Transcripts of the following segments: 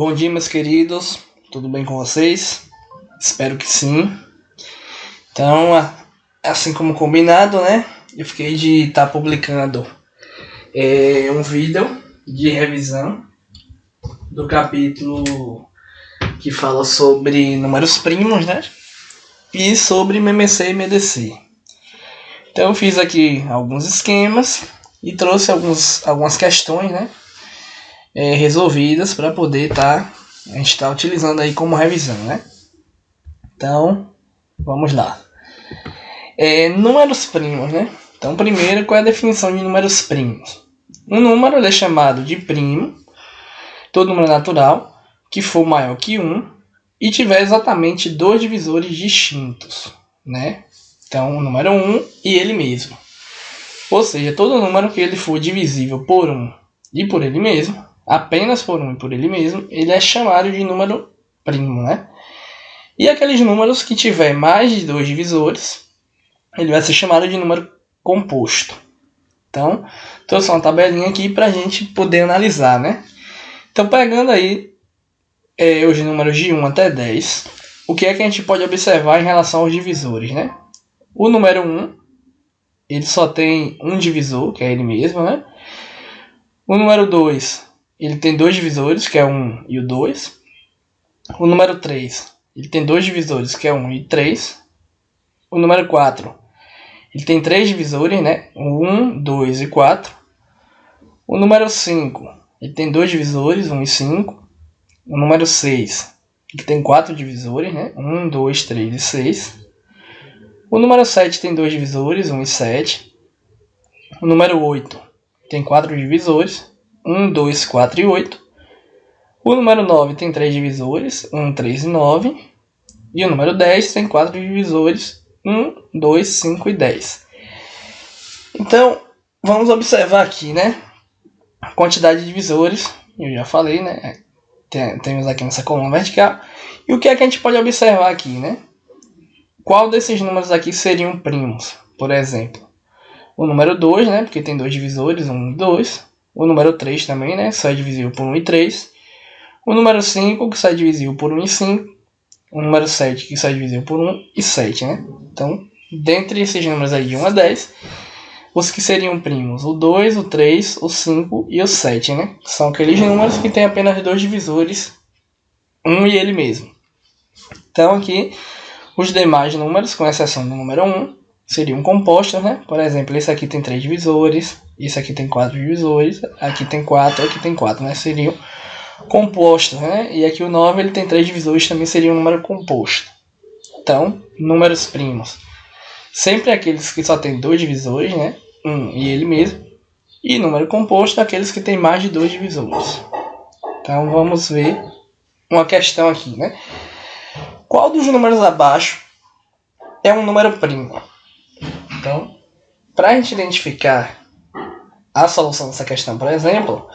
Bom dia, meus queridos, tudo bem com vocês? Espero que sim. Então, assim como combinado, né? Eu fiquei de estar publicando um vídeo de revisão do capítulo que fala sobre números primos, né? E sobre MMC e MDC. Então, eu fiz aqui alguns esquemas e trouxe algumas questões, né? Resolvidas para poder a gente tá utilizando aí como revisão, né? Então, vamos lá. Números primos, né? Então, primeiro, qual é a definição de números primos? Um número é chamado de primo, todo número natural, que for maior que 1 e tiver exatamente dois divisores distintos, né? Então, o número 1 e ele mesmo. Ou seja, todo número que ele for divisível por 1 e por ele mesmo, apenas por 1 e por ele mesmo, ele é chamado de número primo, né? E aqueles números que tiver mais de dois divisores, ele vai ser chamado de número composto. Então, trouxe uma tabelinha aqui para a gente poder analisar, né? Então, pegando aí os números de 1 até 10, o que é que a gente pode observar em relação aos divisores, né? O número 1, ele só tem um divisor, que é ele mesmo, né? O número 2, ele tem dois divisores, que é o 1 e o 2. O número 3, ele tem dois divisores, que é 1 e 3. O número 4, ele tem três divisores, né? 1, 2 e 4. O número 5, ele tem dois divisores, 1 e 5. O número 6, ele tem quatro divisores, né? 1, 2, 3 e 6. O número 7 tem dois divisores, 1 e 7. O número 8 tem quatro divisores, 1, 2, 4 e 8. O número 9 tem três divisores, 1, 3 e 9. E o número 10 tem quatro divisores, 1, 2, 5 e 10. Então, vamos observar aqui, né? A quantidade de divisores, eu já falei, né? Temos aqui nessa coluna vertical. E o que é que a gente pode observar aqui, né? Qual desses números aqui seriam primos? Por exemplo, o número 2, né? Porque tem dois divisores, 1 e 2. O número 3 também, né? Só é divisível por 1 e 3. O número 5, que só é divisível por 1 e 5. O número 7, que só é divisível por 1 e 7, né? Então, dentre esses números aí de 1 a 10, os que seriam primos, o 2, o 3, o 5 e o 7, né? São aqueles números que têm apenas dois divisores, 1 e ele mesmo. Então, aqui, os demais números, com exceção do número 1, seriam compostos, né? Por exemplo, esse aqui tem 3 divisores, esse aqui tem 4 divisores, aqui tem 4, aqui tem 4, né? Seriam compostos, né? E aqui o 9 ele tem 3 divisores, também seria um número composto. Então, números primos. Sempre aqueles que só tem dois divisores, né? 1 e ele mesmo. E número composto, aqueles que tem mais de dois divisores. Então, vamos ver uma questão aqui, né? Qual dos números abaixo é um número primo? Então, para a gente identificar a solução dessa questão, por exemplo,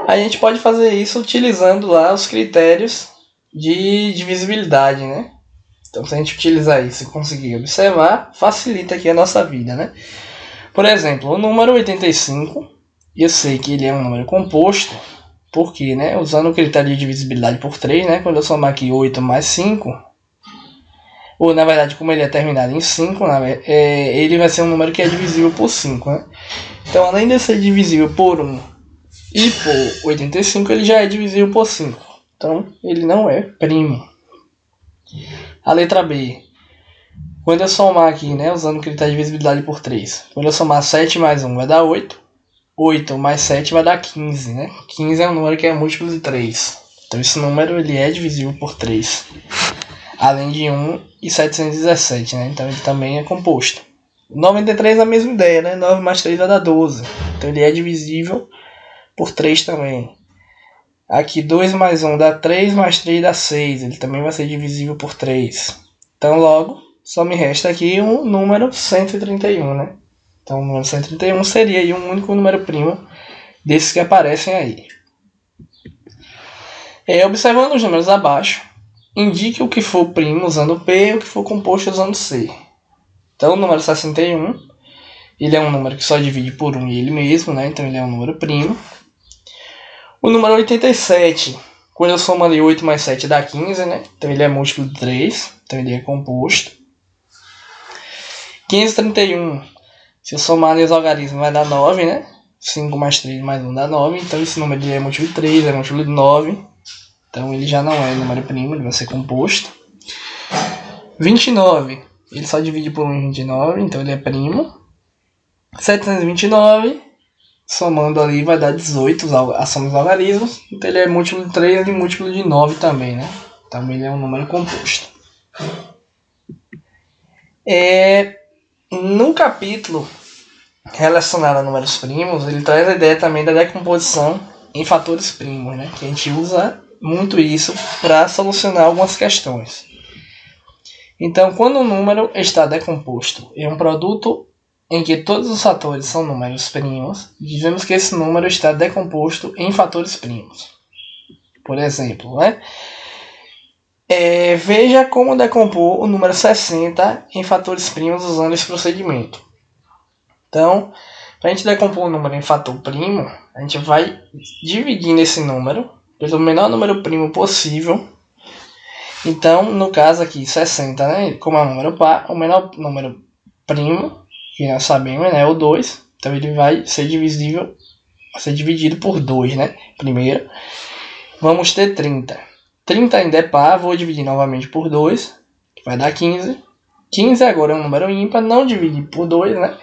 a gente pode fazer isso utilizando lá os critérios de divisibilidade, né? Então, se a gente utilizar isso e conseguir observar, facilita aqui a nossa vida, né? Por exemplo, o número 85, eu sei que ele é um número composto, porque, né, usando o critério de divisibilidade por 3, né, quando eu somar aqui 8 mais 5, ou na verdade, como ele é terminado em 5, ele vai ser um número que é divisível por 5, né? Então, além de ser divisível por 1 e por 85, ele já é divisível por 5. Então, ele não é primo. A letra B. Quando eu somar aqui, né, usando o critério de divisibilidade por 3, quando eu somar 7 mais 1 vai dar 8. 8 mais 7 vai dar 15, né? 15 é um número que é múltiplo de 3. Então, esse número ele é divisível por 3. Além de 1 e 717, né? Então, ele também é composto. 93 é a mesma ideia, né? 9 mais 3 vai dar 12. Então, ele é divisível por 3 também. Aqui 2 mais 1 dá 3, mais 3 dá 6. Ele também vai ser divisível por 3. Então, logo, só me resta aqui um número 131, né? Então, o número 131 seria aí um único número primo desses que aparecem aí. Observando os números abaixo, indique o que for primo usando P e o que for composto usando C. Então, o número 61, ele é um número que só divide por 1 e ele mesmo, né? Então, ele é um número primo. O número 87, Quando eu somo ali 8 mais 7 dá 15, né? Então ele é múltiplo de 3, então ele é composto. 531, se eu somar ali os algarismos vai dar 9, né? 5 mais 3 mais 1 dá 9, então esse número é múltiplo de 3, é múltiplo de 9. Então ele já não é número primo, ele vai ser composto. 29, ele só divide por 1 em 29, então ele é primo. 729, somando ali vai dar 18, a soma dos algarismos. Então ele é múltiplo de 3 e múltiplo de 9 também, né? Então ele é um número composto. No capítulo relacionado a números primos, ele traz a ideia também da decomposição em fatores primos, né? Que a gente usa muito isso para solucionar algumas questões. Então, quando um número está decomposto em um produto em que todos os fatores são números primos, dizemos que esse número está decomposto em fatores primos. Por exemplo, né? Veja como decompor o número 60 em fatores primos usando esse procedimento. Então, para a gente decompor o número em fator primo, a gente vai dividindo esse número pelo menor número primo possível. Então, no caso aqui, 60, né? Como é um número par, o menor número primo, que nós sabemos, né, é o 2. Então, ele vai ser dividido por 2, né? Primeiro, vamos ter 30. 30 ainda é par, vou dividir novamente por 2, que vai dar 15. 15 agora é um número ímpar, não divide por 2, né?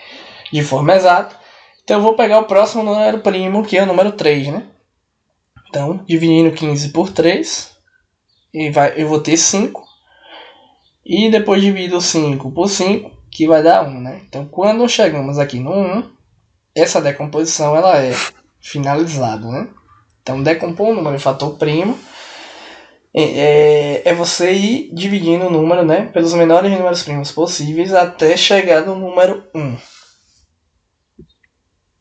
De forma exata. Então, eu vou pegar o próximo número primo, que é o número 3, né? Então, dividindo 15 por 3, eu vou ter 5. E depois divido 5 por 5, que vai dar 1, né? Então, quando chegamos aqui no 1, essa decomposição ela é finalizada, né? Então, decompor um número em fator primo é você ir dividindo o número, né, pelos menores números primos possíveis até chegar no número 1.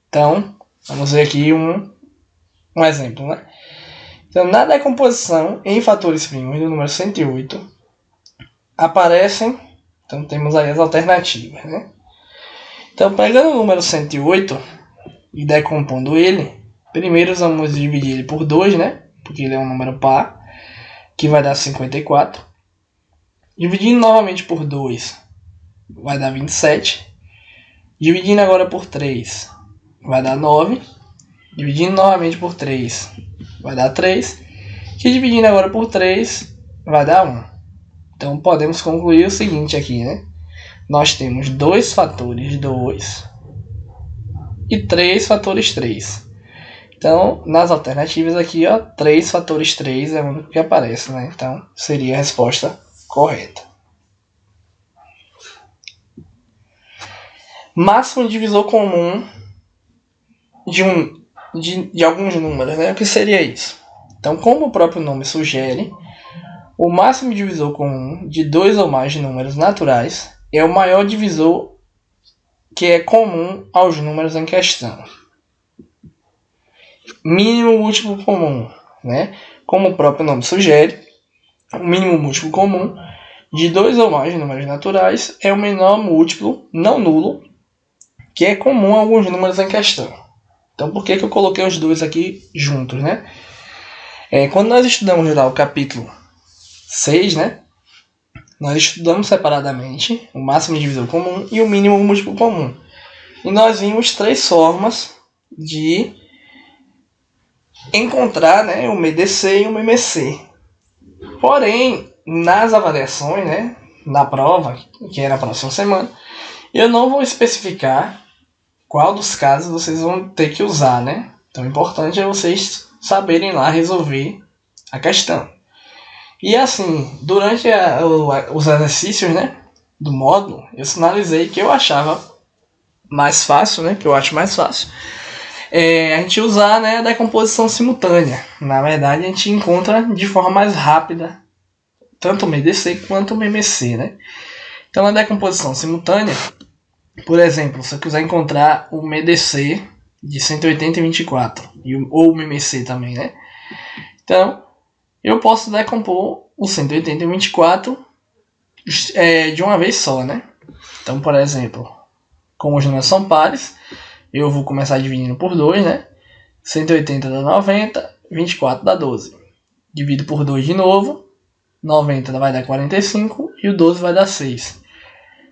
Então, vamos ver aqui um exemplo, né? Então, na decomposição em fatores primos do número 108, aparecem, então temos aí as alternativas, né? Então, pegando o número 108 e decompondo ele, primeiro vamos dividir ele por 2, né? Porque ele é um número par, que vai dar 54. Dividindo novamente por 2, vai dar 27. Dividindo agora por 3, vai dar 9. Dividindo novamente por 3, vai dar 3. E dividindo agora por 3, vai dar 1. Então, podemos concluir o seguinte aqui, né? Nós temos 2 fatores 2 e 3 fatores 3. Então, nas alternativas aqui, ó, 3 fatores 3 é o único que aparece, né? Então, seria a resposta correta. Máximo divisor comum de alguns números, né? O que seria isso? Então, como o próprio nome sugere, o máximo divisor comum de 2 ou mais números naturais é o maior divisor que é comum aos números em questão. Mínimo múltiplo comum, né? Como o próprio nome sugere, o mínimo múltiplo comum de 2 ou mais números naturais é o menor múltiplo não nulo que é comum a alguns números em questão. Então, por que eu coloquei os dois aqui juntos, né? Quando nós estudamos lá o capítulo 6, né? Nós estudamos separadamente o máximo divisor comum e o mínimo múltiplo comum. E nós vimos 3 formas de encontrar, né, o MDC e o MMC. Porém, nas avaliações, né, na prova, que é na próxima semana, eu não vou especificar qual dos casos vocês vão ter que usar, né? Então, o importante é vocês saberem lá resolver a questão. E assim, durante os exercícios, né, do módulo, eu sinalizei que eu achava mais fácil, né, que eu acho mais fácil, a gente usar, né, a decomposição simultânea. Na verdade, a gente encontra de forma mais rápida tanto o MDC quanto o MMC, né? Então, na decomposição simultânea, por exemplo, se eu quiser encontrar o MDC de 180 e 24, ou o MMC também, né? Então, eu posso decompor o 180 e 24 de uma vez só, né? Então, por exemplo, como os números são pares, eu vou começar dividindo por 2, né? 180 dá 90, 24 dá 12. Divido por 2 de novo. 90 vai dar 45 e o 12 vai dar 6.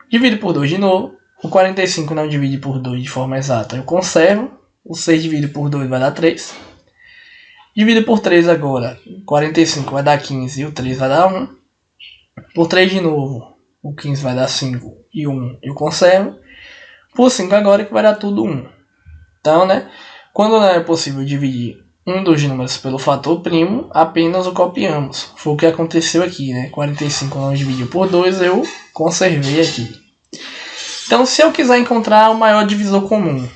Divido por 2 de novo. O 45 não divide por 2 de forma exata, eu conservo. O 6 dividido por 2 vai dar 3. Divido por 3 agora. 45 vai dar 15 e o 3 vai dar 1. Por 3 de novo. O 15 vai dar 5 e 1 eu conservo. Por 5 agora que vai dar tudo 1. Então, né? Quando não é possível dividir um dos números pelo fator primo, apenas o copiamos. Foi o que aconteceu aqui, né? 45 não dividiu por 2, eu conservei aqui. Então, se eu quiser encontrar o maior divisor comum,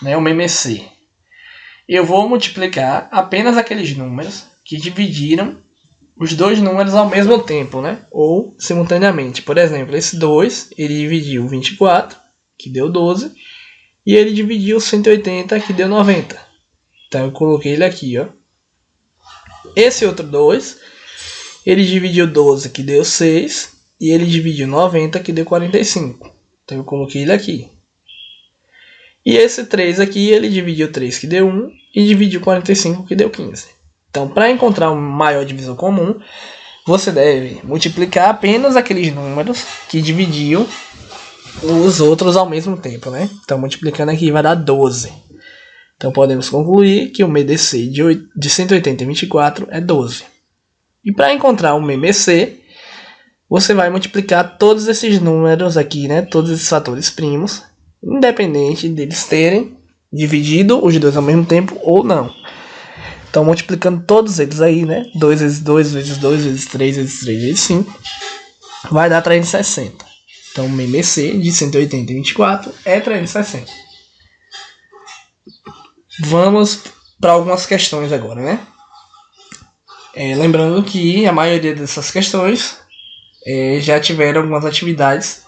né, o MMC, eu vou multiplicar apenas aqueles números que dividiram os dois números ao mesmo tempo, né? Ou simultaneamente. Por exemplo, esse 2, ele dividiu 24, que deu 12, e ele dividiu 180, que deu 90. Então eu coloquei ele aqui, ó. Esse outro 2, ele dividiu 12, que deu 6, e ele dividiu 90, que deu 45. Então eu coloquei ele aqui. E esse 3 aqui, ele dividiu 3, que deu 1, e dividiu 45, que deu 15. Então, para encontrar o maior divisor comum, você deve multiplicar apenas aqueles números que dividiam os outros ao mesmo tempo, né? Então, multiplicando aqui vai dar 12. Então, podemos concluir que o MDC de 180 e 24 é 12. E para encontrar o MMC, você vai multiplicar todos esses números aqui, né? Todos esses fatores primos, independente deles terem dividido os dois ao mesmo tempo ou não. Então, multiplicando todos eles aí, né? 2 vezes 2 vezes 2 vezes 3 vezes 3 vezes 5, vai dar 360. Então, o MMC de 180 e 24 é 360. Vamos para algumas questões agora, né? Lembrando que a maioria dessas questões já tiveram algumas atividades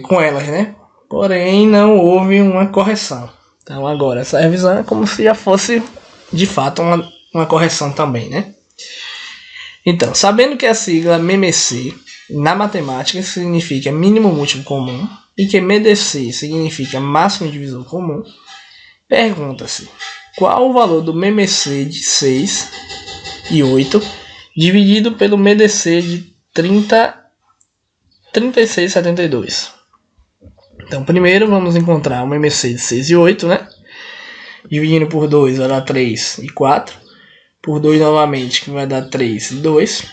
com elas, né? Porém, não houve uma correção. Então, agora, essa revisão é como se já fosse, de fato, uma correção também, né? Então, sabendo que a sigla MMC na matemática significa mínimo múltiplo comum e que MDC significa máximo divisor comum, pergunta-se qual o valor do MMC de 6 e 8 dividido pelo MDC de 36 e 72. Então, primeiro vamos encontrar o MMC de 6 e 8, né? Dividindo por 2 vai dar 3 e 4. Por 2 novamente, que vai dar 3 e 2.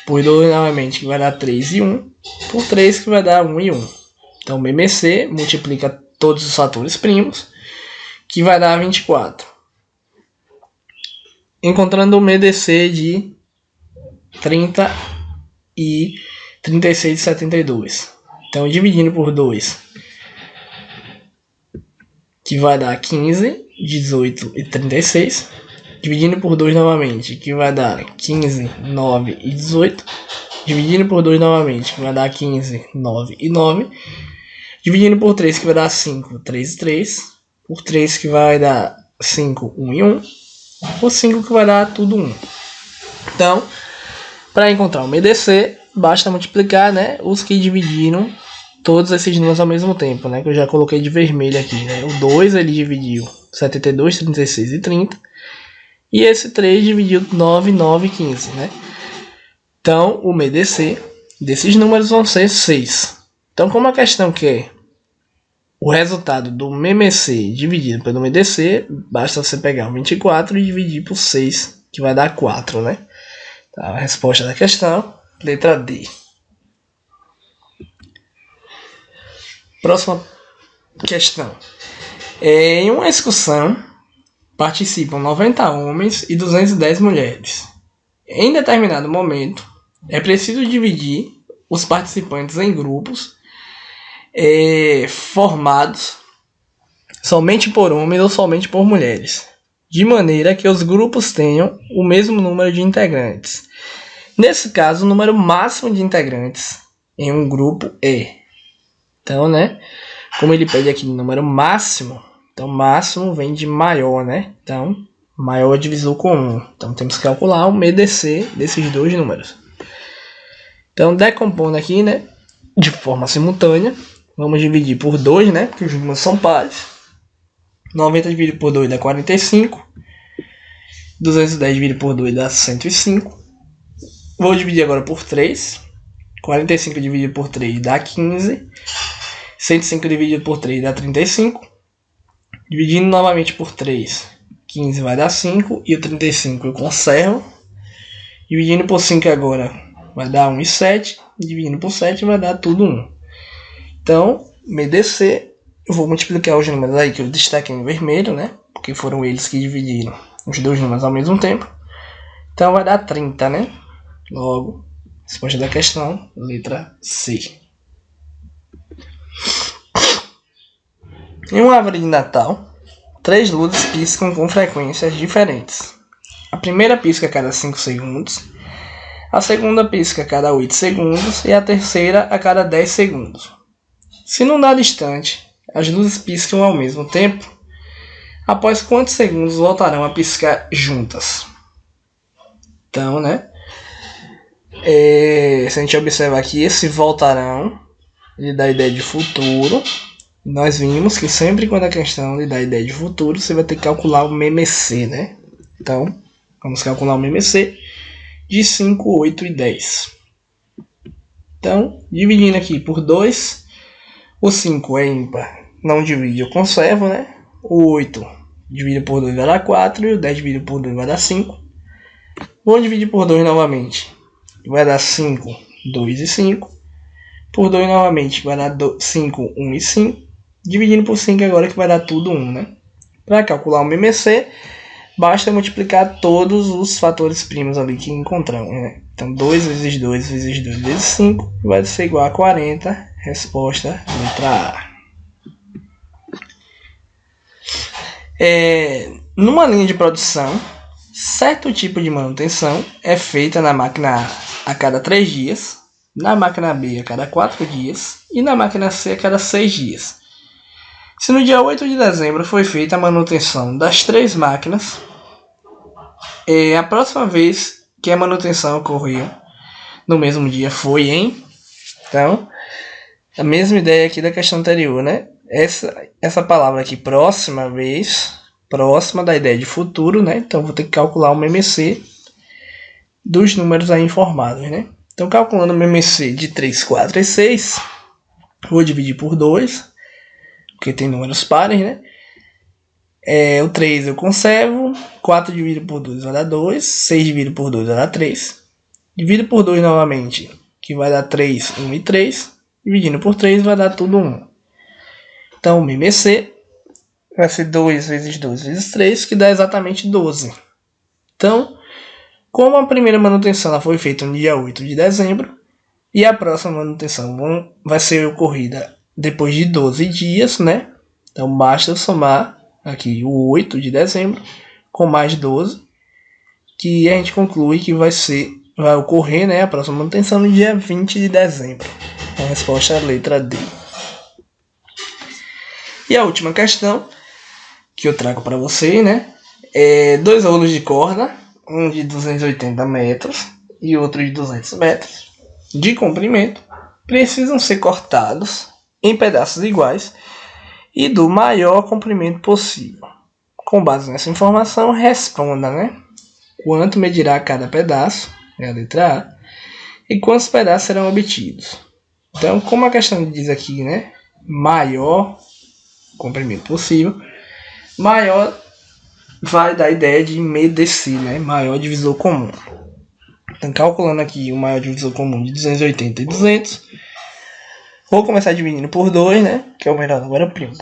Por 2 novamente, que vai dar 3 e 1. Por 3, que vai dar 1 e 1. Então, o MMC multiplica todos os fatores primos, que vai dar 24. Encontrando o MDC de 30 e 36 e 72. Então, dividindo por 2, que vai dar 15, 18 e 36. Dividindo por 2 novamente, que vai dar 15, 9 e 18. Dividindo por 2 novamente, que vai dar 15, 9 e 9. Dividindo por 3, que vai dar 5, 3 e 3. Por 3, que vai dar 5, 1 e 1. Por 5, que vai dar tudo 1. Então, para encontrar o MDC, basta multiplicar, né, os que dividiram todos esses números ao mesmo tempo, né, que eu já coloquei de vermelho aqui, né. O 2 ele dividiu 72, 36 e 30. E esse 3 dividiu 9, 9 e 15, né. Então, o MDC desses números vão ser 6. Então, como a questão quer o resultado do MMC dividido pelo MDC, basta você pegar o 24 e dividir por 6, que vai dar 4, né. Tá, a resposta da questão, letra D. Próxima questão. Em uma excursão, participam 90 homens e 210 mulheres. Em determinado momento, é preciso dividir os participantes em grupos formados somente por homens ou somente por mulheres, de maneira que os grupos tenham o mesmo número de integrantes. Nesse caso, o número máximo de integrantes em um grupo é. Então, né, como ele pede aqui número máximo, então máximo vem de maior, né? Então, maior divisor comum. Então, temos que calcular o MDC desses dois números. Então, decompondo aqui, né, de forma simultânea, vamos dividir por 2, né, porque os números são pares. 90 dividido por 2 dá 45. 210 dividido por 2 dá 105. Vou dividir agora por 3. 45 dividido por 3 dá 15. 105 dividido por 3 dá 35. Dividindo novamente por 3, 15 vai dar 5. E o 35 eu conservo. Dividindo por 5 agora vai dar 1,7. Dividindo por 7 vai dar tudo 1. Então, MDC, eu vou multiplicar os números aí que eu destaquei em vermelho, né? Porque foram eles que dividiram os dois números ao mesmo tempo. Então vai dar 30, né? Logo, resposta da questão, letra C. Em uma árvore de Natal, 3 luzes piscam com frequências diferentes. A primeira pisca a cada 5 segundos, a segunda pisca a cada 8 segundos e a terceira a cada 10 segundos. Se num dado instante as luzes piscam ao mesmo tempo, após quantos segundos voltarão a piscar juntas? Então, né? Se a gente observar aqui, esse voltarão, ele dá a ideia de futuro. Nós vimos que sempre quando a questão lhe dá a ideia de futuro, você vai ter que calcular o MMC, né? Então, vamos calcular o MMC de 5, 8 e 10. Então, dividindo aqui por 2, o 5 é ímpar, não divide, eu conservo, né? O 8 dividido por 2 vai dar 4 e o 10 dividido por 2 vai dar 5. Vou dividir por 2 novamente, vai dar 5, 2 e 5. Por 2 novamente vai dar 5, 1 e 5. Dividindo por 5 agora que vai dar tudo 1, né? Para calcular o MMC, basta multiplicar todos os fatores primos ali que encontramos, né? Então 2 vezes 2 vezes 2 vezes 5 vai ser igual a 40. Resposta letra A. Numa linha de produção, certo tipo de manutenção é feita na máquina A a cada 3 dias, na máquina B a cada 4 dias e na máquina C a cada 6 dias. Se no dia 8 de dezembro foi feita a manutenção das 3 máquinas, a próxima vez que a manutenção ocorreu no mesmo dia foi em... Então, a mesma ideia aqui da questão anterior, né? Essa palavra aqui, próxima vez, próxima da ideia de futuro, né? Então, vou ter que calcular o MMC dos números aí informados, né? Então, calculando o MMC de 3, 4 e 6, vou dividir por 2, porque tem números pares, né? O 3 eu conservo, 4 dividido por 2 vai dar 2, 6 dividido por 2 vai dar 3. Divido por 2 novamente, que vai dar 3, 1 e 3. Dividindo por 3 vai dar tudo 1. Então, o MMC vai ser 2 vezes 2 vezes 3, que dá exatamente 12. Então, como a primeira manutenção ela foi feita no dia 8 de dezembro, e a próxima manutenção vai ser ocorrida depois de 12 dias, né? Então, basta somar aqui o 8 de dezembro com mais 12, que a gente conclui que vai ocorrer, né, a próxima manutenção no dia 20 de dezembro. A resposta é a letra D. E a última questão que eu trago para você, né, 2 rolos de corda, um de 280 metros e outro de 200 metros de comprimento, precisam ser cortados em pedaços iguais e do maior comprimento possível. Com base nessa informação, responda, né? Quanto medirá cada pedaço, é a letra A, e quantos pedaços serão obtidos. Então, como a questão diz aqui, né? Maior comprimento possível, maior vai dar a ideia de MDC, né? Maior divisor comum. Então, calculando aqui o maior divisor comum de 280 e 200, vou começar dividindo por 2, né? Que é o menor número primo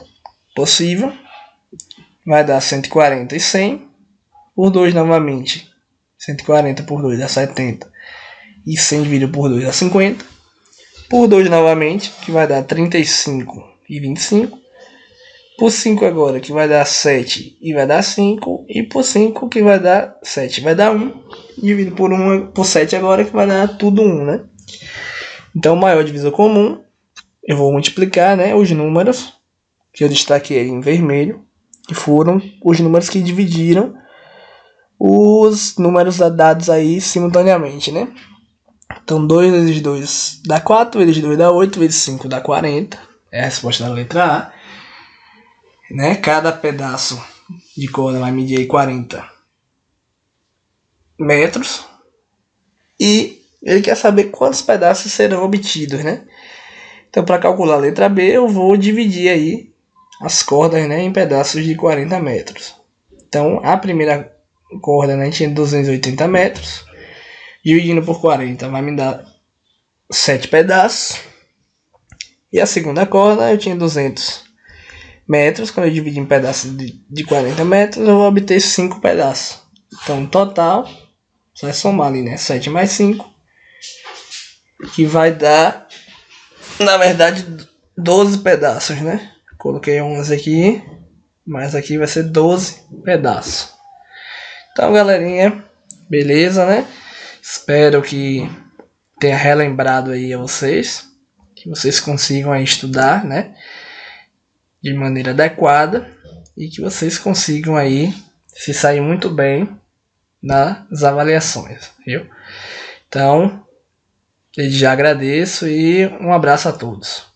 possível. Vai dar 140 e 100. Por 2 novamente. 140 por 2 dá 70. E 100 dividido por 2 dá 50. Por 2 novamente, que vai dar 35 e 25. Por 5 agora, que vai dar 7 e vai dar 5. E por 5, que vai dar 7, vai dar 1. Dividido por 7 agora, que vai dar tudo 1, né? Então, o maior divisor comum, eu vou multiplicar, né, os números que eu destaquei em vermelho, que foram os números que dividiram os números dados aí simultaneamente, né? Então, 2 vezes 2 dá 4, vezes 2 dá 8, vezes 5 dá 40. É a resposta da letra A. Né? Cada pedaço de corda vai medir aí 40 metros. E ele quer saber quantos pedaços serão obtidos, né? Então, para calcular a letra B, eu vou dividir aí as cordas, né, em pedaços de 40 metros. Então, a primeira corda, né, tinha 280 metros. Dividindo por 40 vai me dar 7 pedaços. E a segunda corda eu tinha 200 metros. Quando eu dividi em pedaços de 40 metros, eu vou obter 5 pedaços. Então, total, só é somar ali, né? 7 mais 5, que vai dar, na verdade, 12 pedaços, né? Coloquei 11 aqui, mas aqui vai ser 12 pedaços. Então, galerinha, beleza, né? Espero que tenha relembrado aí a vocês, que vocês consigam aí estudar, né, de maneira adequada e que vocês consigam aí se sair muito bem nas avaliações, viu? Então, desde já agradeço e um abraço a todos.